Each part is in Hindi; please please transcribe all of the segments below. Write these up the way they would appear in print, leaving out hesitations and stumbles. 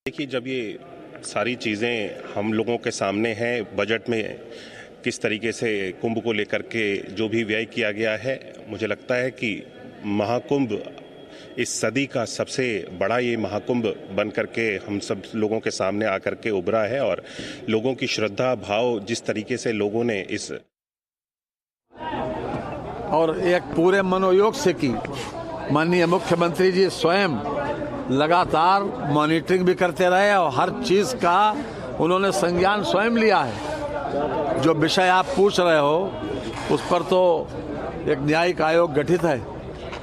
देखिए, जब ये सारी चीज़ें हम लोगों के सामने हैं, बजट में किस तरीके से कुंभ को लेकर के जो भी व्यय किया गया है, मुझे लगता है कि महाकुंभ इस सदी का सबसे बड़ा ये महाकुंभ बन करके हम सब लोगों के सामने आकर के उभरा है। और लोगों की श्रद्धा भाव जिस तरीके से लोगों ने इस और एक पूरे मनोयोग से की। माननीय मुख्यमंत्री जी स्वयं लगातार मॉनिटरिंग भी करते रहे और हर चीज का उन्होंने संज्ञान स्वयं लिया है। जो विषय आप पूछ रहे हो उस पर तो एक न्यायिक आयोग गठित है,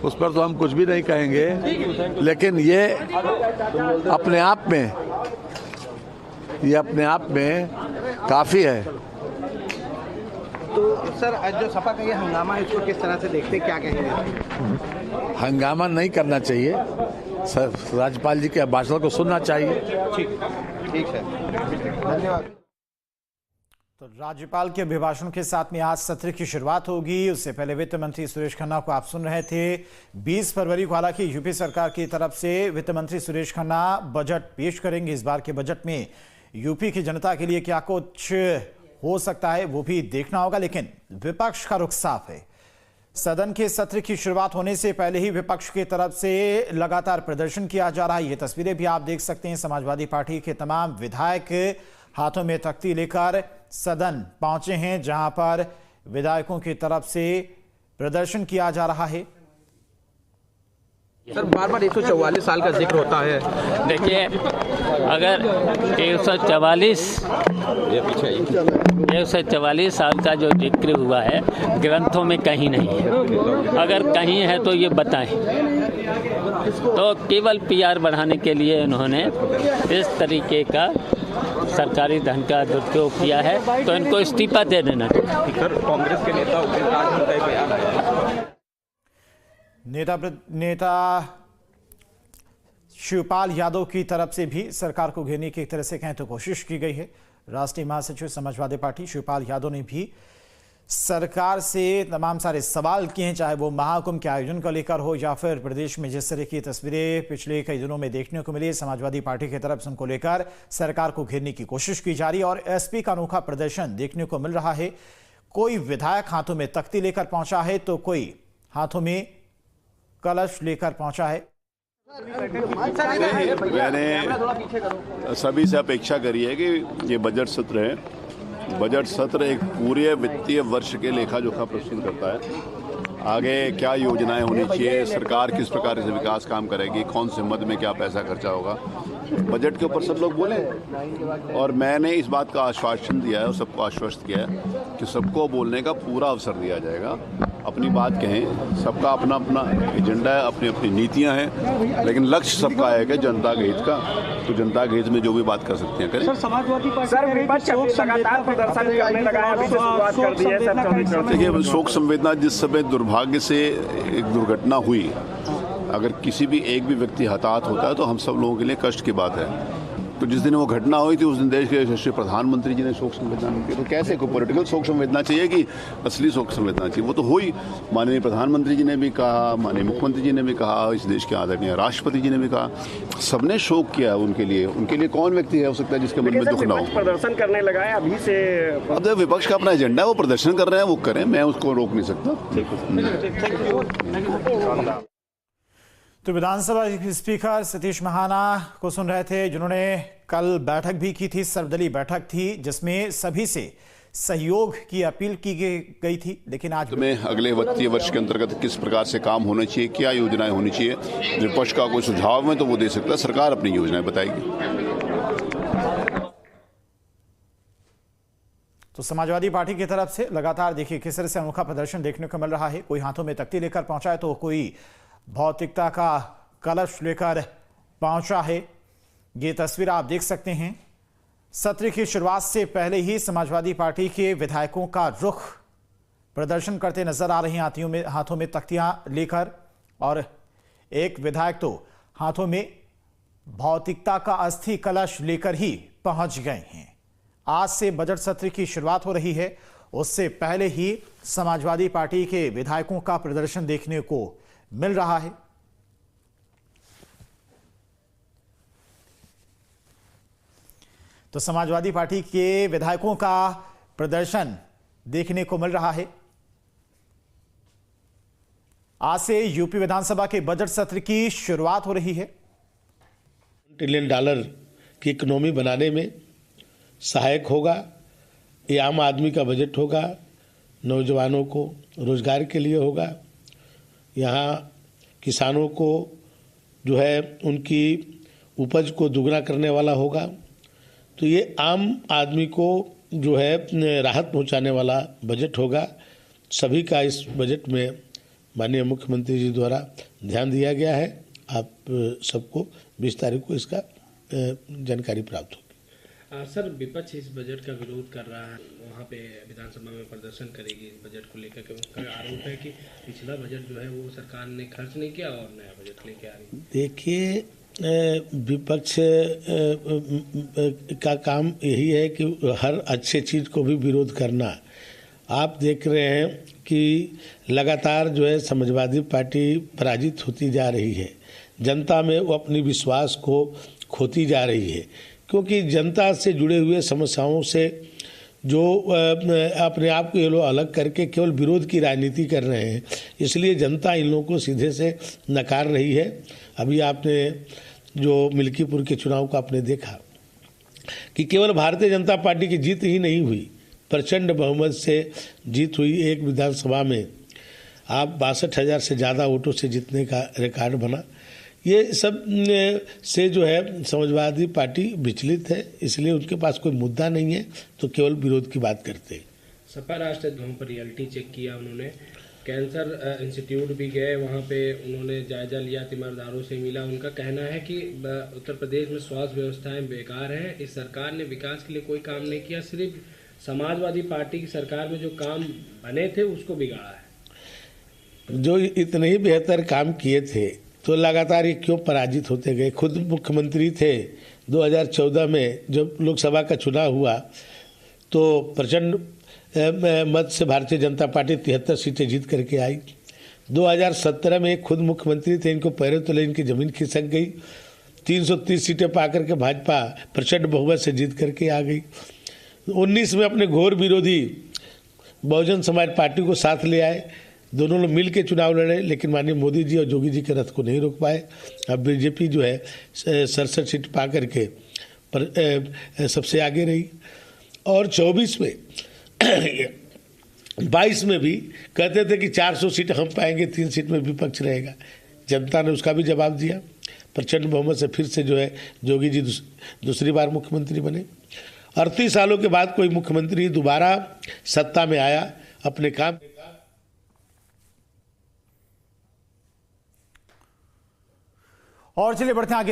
उस पर तो हम कुछ भी नहीं कहेंगे, लेकिन ये अपने आप में काफी है। तो सर, आज जो सपा का ये हंगामा है, इसको किस तरह से देखते, क्या कहेंगे? हंगामा नहीं करना चाहिए, सर राज्यपाल जी के भाषण को सुनना चाहिए। ठीक है, धन्यवाद। तो राज्यपाल के अभिभाषण के साथ में आज सत्र की शुरुआत होगी। उससे पहले वित्त मंत्री सुरेश खन्ना को आप सुन रहे थे। 20 फरवरी को हालांकि यूपी सरकार की तरफ से वित्त मंत्री सुरेश खन्ना बजट पेश करेंगे। इस बार के बजट में यूपी की जनता के लिए क्या कुछ हो सकता है वो भी देखना होगा, लेकिन विपक्ष का रुख साफ है। सदन के सत्र की शुरुआत होने से पहले ही विपक्ष की तरफ से लगातार प्रदर्शन किया जा रहा है। ये तस्वीरें भी आप देख सकते हैं। समाजवादी पार्टी के तमाम विधायक हाथों में तख्ती लेकर सदन पहुंचे हैं, जहां पर विधायकों की तरफ से प्रदर्शन किया जा रहा है। सर, बार बार 144 साल का जिक्र होता है। देखिए, अगर 144 साल का जो जिक्र हुआ है ग्रंथों में कहीं नहीं है। अगर कहीं है तो ये बताएं। तो केवल पीआर बढ़ाने के लिए उन्होंने इस तरीके का सरकारी धन का दुरुपयोग किया है, तो इनको इस्तीफा दे देना चाहिए। सर, कांग्रेस के नेता उपेंद्र राज का बयान है। नेता शिवपाल यादव की तरफ से भी सरकार को घेरने की एक तरह से कहें तो कोशिश की गई है। राष्ट्रीय महासचिव समाजवादी पार्टी शिवपाल यादव ने भी सरकार से तमाम सारे सवाल किए हैं, चाहे वो महाकुंभ के आयोजन को लेकर हो या फिर प्रदेश में जिस तरह की तस्वीरें पिछले कई दिनों में देखने को मिली। समाजवादी पार्टी की तरफ से उनको लेकर सरकार को घेरने की कोशिश की जा रही है और एसपी का अनोखा प्रदर्शन देखने को मिल रहा है। कोई विधायक हाथों में तख्ती लेकर पहुंचा है तो कोई हाथों में कलश लेकर पहुंचा है। मैंने सभी से अपेक्षा करी है कि ये बजट सत्र है। बजट सत्र एक पूरे वित्तीय वर्ष के लेखा जोखा प्रस्तुत करता है। आगे क्या योजनाएं होनी चाहिए, सरकार किस प्रकार से विकास काम करेगी, कौन से मद में क्या पैसा खर्चा होगा, बजट के ऊपर सब लोग बोले। और मैंने इस बात का आश्वासन दिया है और सबको आश्वस्त किया है कि सबको बोलने का पूरा अवसर दिया जाएगा, अपनी बात कहें। सबका अपना अपना एजेंडा है, अपनी अपनी नीतियां हैं, लेकिन लक्ष्य सबका है कि जनता के हित का। तो जनता के हित में जो भी बात कर सकते हैं करें। सर, समाजवादी पार्टी विपक्ष लगातार प्रदर्शन करने लगा है, अभी से शुरुआत कर दी है सर। देखिए, शोक संवेदना जिस समय दुर्भाग्य से एक दुर्घटना हुई, अगर किसी भी एक भी व्यक्ति हताहत होता है तो हम सब लोगों के लिए कष्ट की बात है। तो जिस दिन वो घटना हुई थी उस दिन देश के यशस्वी प्रधानमंत्री जी ने शोक संवेदना की। तो कैसे कोई पॉलिटिकल शोक संवेदना चाहिए कि असली शोक संवेदना चाहिए? वो तो हुई। माननीय प्रधानमंत्री जी ने भी कहा, माननीय मुख्यमंत्री जी ने भी कहा, इस देश के आदरणीय राष्ट्रपति जी ने भी कहा, सबने शोक किया उनके लिए कौन व्यक्ति है हो सकता है जिसके मन में दुख ना हो? प्रदर्शन करने लगा है अभी से। अब विपक्ष का अपना एजेंडा है, वो प्रदर्शन कर रहे हैं, वो करें, मैं उसको रोक नहीं सकता। तो विधानसभा स्पीकर सतीश महाना को सुन रहे थे, जिन्होंने कल बैठक भी की थी। सर्वदलीय बैठक थी जिसमें सभी से सहयोग की अपील की गई थी। लेकिन आज में अगले वित्तीय वर्ष के अंतर्गत किस प्रकार से काम होना चाहिए, क्या योजनाएं होनी चाहिए, विपक्ष का कोई सुझाव में तो वो दे सकता है, सरकार अपनी योजनाएं बताएगी। तो समाजवादी पार्टी की तरफ से लगातार देखिए किस तरह से अनोखा प्रदर्शन देखने को मिल रहा है। कोई हाथों में तख्ती लेकर पहुंचा है तो कोई भौतिकता का कलश लेकर पहुंचा है। ये तस्वीर आप देख सकते हैं। सत्र की शुरुआत से पहले ही समाजवादी पार्टी के विधायकों का रुख प्रदर्शन करते नजर आ रहे हैं, हाथों में तख्तियां लेकर। और एक विधायक तो हाथों में भौतिकता का अस्थि कलश लेकर ही पहुंच गए हैं। आज से बजट सत्र की शुरुआत हो रही है, उससे पहले ही समाजवादी पार्टी के विधायकों का प्रदर्शन देखने को मिल रहा है। तो समाजवादी पार्टी के विधायकों का प्रदर्शन देखने को मिल रहा है। आज से यूपी विधानसभा के बजट सत्र की शुरुआत हो रही है। $1 ट्रिलियन की इकोनॉमी बनाने में सहायक होगा। ये आम आदमी का बजट होगा, नौजवानों को रोजगार के लिए होगा। यहाँ किसानों को जो है उनकी उपज को दुगना करने वाला होगा। तो ये आम आदमी को जो है राहत पहुंचाने वाला बजट होगा। सभी का इस बजट में माननीय मुख्यमंत्री जी द्वारा ध्यान दिया गया है। आप सबको 20 तारीख को इसका जानकारी प्राप्त होगी। सर, विपक्ष इस बजट का विरोध कर रहा है, वहाँ पे विधानसभा में प्रदर्शन करेगी इस बजट को लेकर के। उनका आरोप है कि पिछला बजट जो है वो सरकार ने खर्च नहीं किया और नया बजट लेके आ रही है। देखिए, विपक्ष का काम यही है कि हर अच्छे चीज को भी विरोध करना। आप देख रहे हैं कि लगातार जो है समाजवादी पार्टी पराजित होती जा रही है। जनता में वो अपनी विश्वास को खोती जा रही है, क्योंकि जनता से जुड़े हुए समस्याओं से जो अपने आप को ये लोग अलग करके केवल विरोध की राजनीति कर रहे हैं, इसलिए जनता इन लोगों को सीधे से नकार रही है। अभी आपने जो मिल्कीपुर के चुनाव को आपने देखा कि केवल भारतीय जनता पार्टी की जीत ही नहीं हुई, प्रचंड बहुमत से जीत हुई। एक विधानसभा में आप 62,000 से ज़्यादा वोटों से जीतने का रिकॉर्ड बना। ये सब से जो है समाजवादी पार्टी विचलित है, इसलिए उनके पास कोई मुद्दा नहीं है, तो केवल विरोध की बात करते हैं। सपा राष्ट्र ध्वज पर रियलिटी चेक किया उन्होंने, कैंसर इंस्टीट्यूट भी गए, वहाँ पे उन्होंने जायजा लिया, तीमारदारों से मिला। उनका कहना है कि उत्तर प्रदेश में स्वास्थ्य व्यवस्थाएं बेकार हैं, इस सरकार ने विकास के लिए कोई काम नहीं किया, सिर्फ समाजवादी पार्टी की सरकार में जो काम बने थे उसको बिगाड़ा है। जो इतने ही बेहतर काम किए थे तो लगातार ये क्यों पराजित होते गए? खुद मुख्यमंत्री थे 2014 में जब लोकसभा का चुनाव हुआ तो प्रचंड मत से भारतीय जनता पार्टी 73 सीटें जीत करके आई। 2017 में खुद मुख्यमंत्री थे, इनको पैरों तले इनकी जमीन खिसक गई। 330 सीटें पा करके भाजपा प्रचंड बहुमत से जीत करके आ गई। 19 में अपने घोर विरोधी बहुजन समाज पार्टी को साथ ले आए, दोनों लोग मिल के चुनाव लड़े, लेकिन माननीय मोदी जी और जोगी जी के रथ को नहीं रोक पाए। अब बीजेपी जो है 67 सीट पा करके सबसे आगे रही। और 24 में 22 में भी कहते थे कि 400 सीट हम पाएंगे, 3 सीट में विपक्ष रहेगा। जनता ने उसका भी जवाब दिया। प्रचंड बहुमत से फिर से जो है जोगी जी दूसरी बार मुख्यमंत्री बने। 38 सालों के बाद कोई मुख्यमंत्री दोबारा सत्ता में आया, अपने काम। और चलिए बढ़ते हैं आगे।